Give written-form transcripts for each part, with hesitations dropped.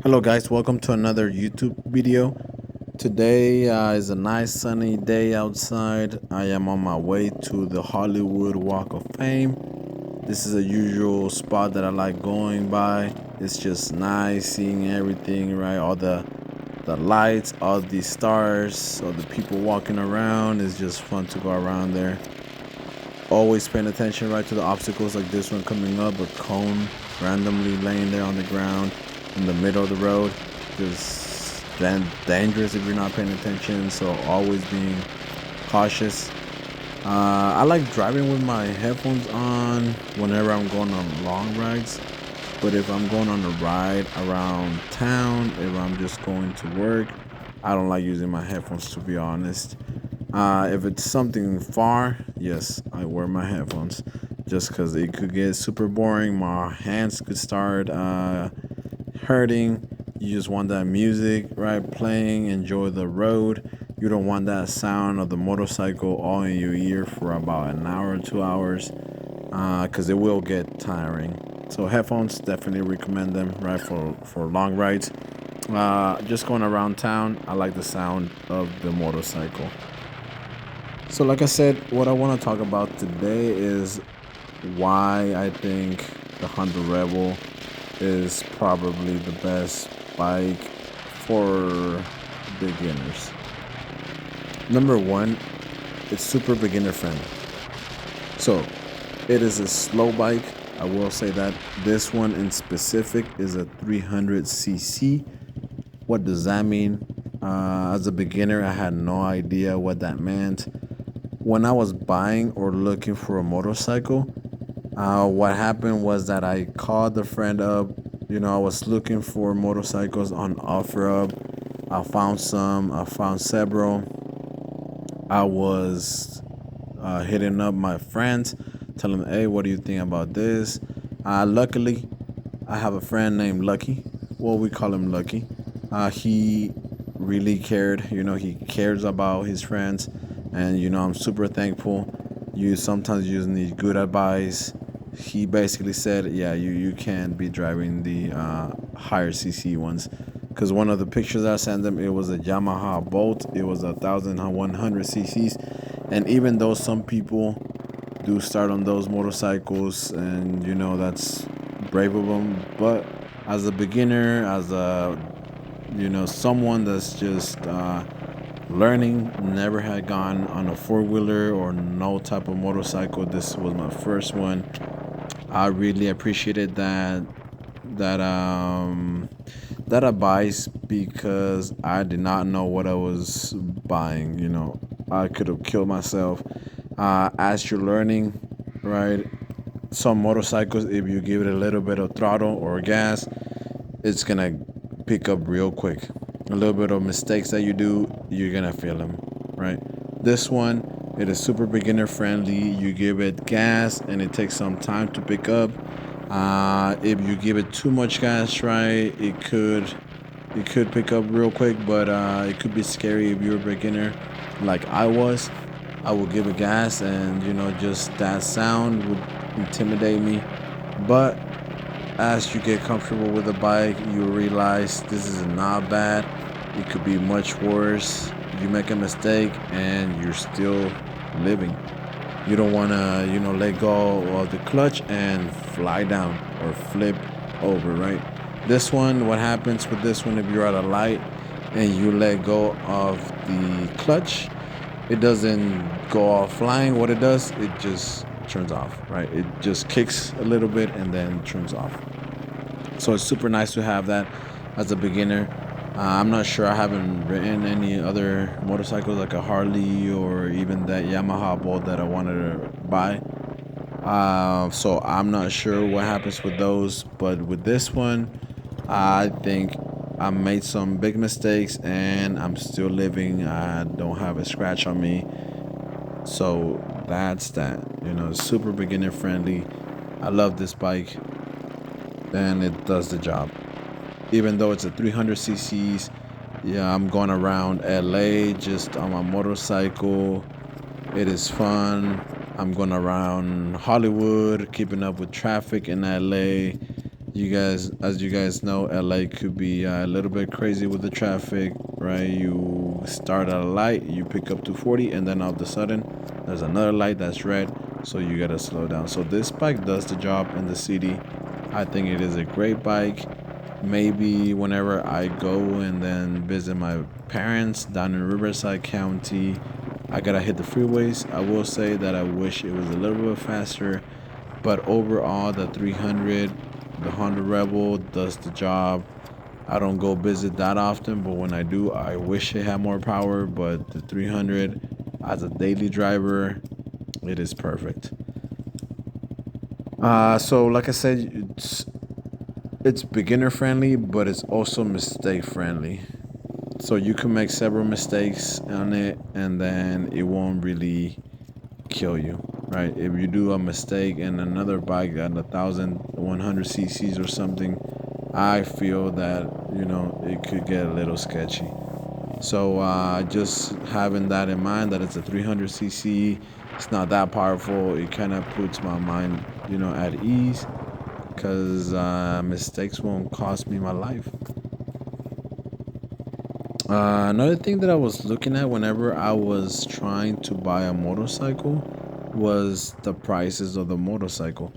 Hello guys, welcome to another YouTube video. Today is a nice sunny day outside. I am on my way to the Hollywood Walk of Fame. This is a usual spot that I like going by. It's just nice seeing everything, right? All the lights, all the stars, all the people walking around. It's just fun to go around there. Always paying attention right to the obstacles like this one coming up, a cone randomly laying there on the ground in the middle of the road. Just dangerous if you're not paying attention. So always being cautious. I like driving with my headphones on whenever I'm going on long rides. But if I'm going on a ride around town, if I'm just going to work, I don't like using my headphones to be honest. If it's something far, yes, I wear my headphones just because it could get super boring. My hands could start hurting. You just want that music, right? Playing, enjoy the road. You don't want that sound of the motorcycle all in your ear for about an hour or 2 hours because it will get tiring. So headphones, definitely recommend them, right, for long rides. Just going around town, I like the sound of the motorcycle. So, like I said, what I want to talk about today is why I think the Honda Rebel is probably the best bike for beginners. Number one, it's super beginner friendly. So, it is a slow bike. I will say that this one in specific is a 300cc. What does that mean? As a beginner, I had no idea what that meant. When I was buying or looking for a motorcycle, what happened was that I called a friend up. I was looking for motorcycles on OfferUp. I found some, I found several. I was hitting up my friends, telling them, hey, what do you think about this? Luckily, I have a friend named Lucky. Well, we call him Lucky. He really cared. He cares about his friends. And, I'm super thankful. You sometimes just need good advice. He basically said, yeah, you can't be driving the higher CC ones. Because one of the pictures I sent them, it was a Yamaha Bolt. It was 1,100 cc's. And even though some people do start on those motorcycles, and that's brave of them, but as a beginner, as a someone that's just learning, never had gone on a four-wheeler or no type of motorcycle, this was my first one. I really appreciated that advice because I did not know what I was buying. I could have killed myself. As you're learning, right? Some motorcycles, if you give it a little bit of throttle or gas, it's gonna pick up real quick. A little bit of mistakes that you do, you're gonna feel them, right? This one, it is super beginner friendly. You give it gas, and it takes some time to pick up. If you give it too much gas, right, it could pick up real quick, but it could be scary if you're a beginner, like I was. I would give it gas, and just that sound would intimidate me. But as you get comfortable with the bike, you realize this is not bad. It could be much worse. You make a mistake and you're still living. You don't want to, let go of the clutch and fly down or flip over, right? This one, what happens with this one if you're at a light and you let go of the clutch, it doesn't go off flying. What it does, it just turns off, right? It just kicks a little bit and then turns off. So it's super nice to have that as a beginner. I'm not sure. I haven't ridden any other motorcycles like a Harley or even that Yamaha Bolt that I wanted to buy. So I'm not sure what happens with those. But with this one, I think I made some big mistakes and I'm still living. I don't have a scratch on me. So that's that. Super beginner friendly. I love this bike and it does the job. Even though it's a 300 cc's, yeah, I'm going around LA just on my motorcycle. It is fun. I'm going around Hollywood, keeping up with traffic in LA. You guys, as you guys know, LA could be a little bit crazy with the traffic, right? You start at a light, you pick up to 40, and then all of a sudden, there's another light that's red, so you gotta slow down. So this bike does the job in the city. I think it is a great bike. Maybe whenever I go and then visit my parents down in Riverside County, I gotta hit the freeways. I will say that I wish it was a little bit faster, but overall, the 300, the Honda Rebel does the job. I don't go visit that often, but when I do, I wish it had more power. But the 300, as a daily driver, it is perfect. So like I said, it's beginner friendly, but it's also mistake friendly. So you can make several mistakes on it, and then it won't really kill you, right? If you do a mistake in another bike at 1,100 cc's or something, I feel that it could get a little sketchy. So just having that in mind, that it's a 300 cc, it's not that powerful. It kind of puts my mind, at ease, because mistakes won't cost me my life. Another thing that I was looking at whenever I was trying to buy a motorcycle was the prices of the motorcycle.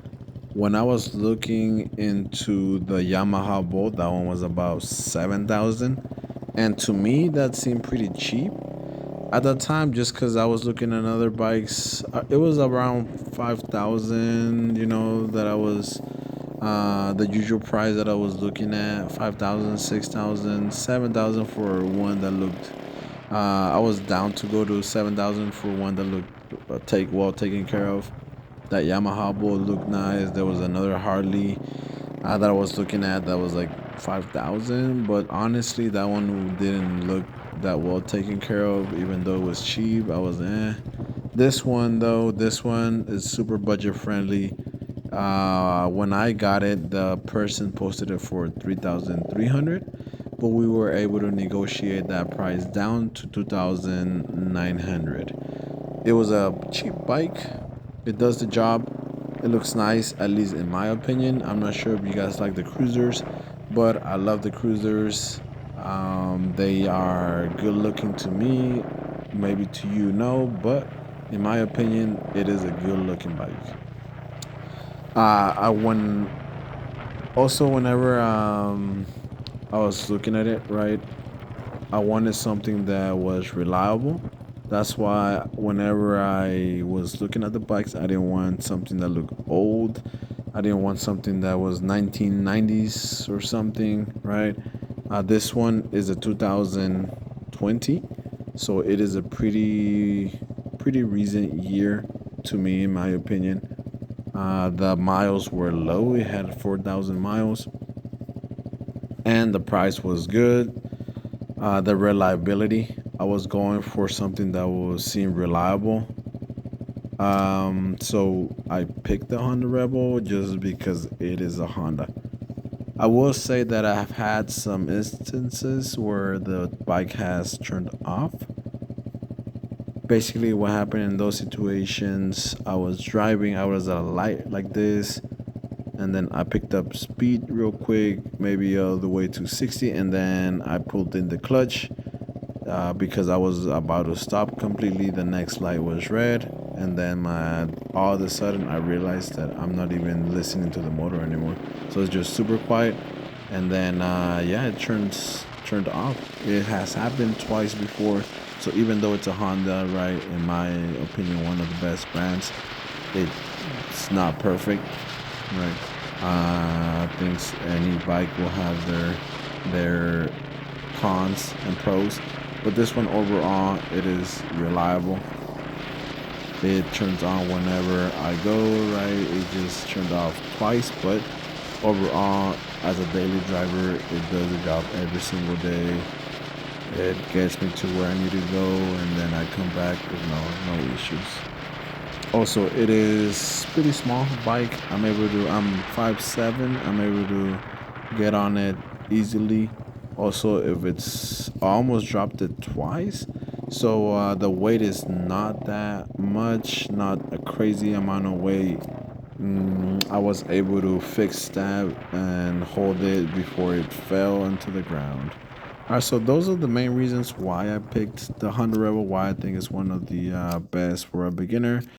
When I was looking into the Yamaha Bolt, that one was about 7,000, and to me that seemed pretty cheap at that time. Just because I was looking at other bikes, it was around 5,000. That I was the usual price that I was looking at: 5,000, 6,000, 7,000 for one that looked. I was down to go to 7,000 for one that looked take well taken care of. That Yamaha Bolt looked nice. There was another Harley that I was looking at that was like 5,000, but honestly, that one didn't look that well taken care of. Even though it was cheap, I was eh. This one though, this one is super budget friendly. When I got it, the person posted it for 3,300, but we were able to negotiate that price down to 2,900. It was a cheap bike. It does the job. It looks nice, at least in my opinion. I'm not sure if you guys like the cruisers, but I love the cruisers. They are good looking to me. Maybe to you, no, but in my opinion, it is a good looking bike. I when also whenever I was looking at it, right, I wanted something that was reliable. That's why whenever I was looking at the bikes, I didn't want something that looked old. I didn't want something that was 1990s or something, right? This one is a 2020, so it is a pretty recent year to me, in my opinion. The miles were low. It had 4,000 miles, and the price was good. The reliability, I was going for something that was seem reliable. So I picked the Honda Rebel just because it is a Honda. I will say that I've had some instances where the bike has turned off. Basically, what happened in those situations, I was driving, I was at a light like this, and then I picked up speed real quick, maybe all the way to 60, and then I pulled in the clutch because I was about to stop completely. The next light was red, and then all of a sudden I realized that I'm not even listening to the motor anymore. So it's just super quiet, and then yeah, it turned off. It has happened twice before. So even though it's a Honda, right, in my opinion, one of the best brands, it's not perfect, right? I think any bike will have their cons and pros, but this one overall, it is reliable. It turns on whenever I go, right? It just turned off twice, but overall, as a daily driver, it does the job every single day. It gets me to where I need to go, and then I come back with no issues. Also, it is pretty small bike. I'm 5'7". I'm able to get on it easily. Also, if it's I almost dropped it twice, so the weight is not that much, not a crazy amount of weight. I was able to fix that and hold it before it fell into the ground. All right, so those are the main reasons why I picked the Honda Rebel, why I think it's one of the best for a beginner.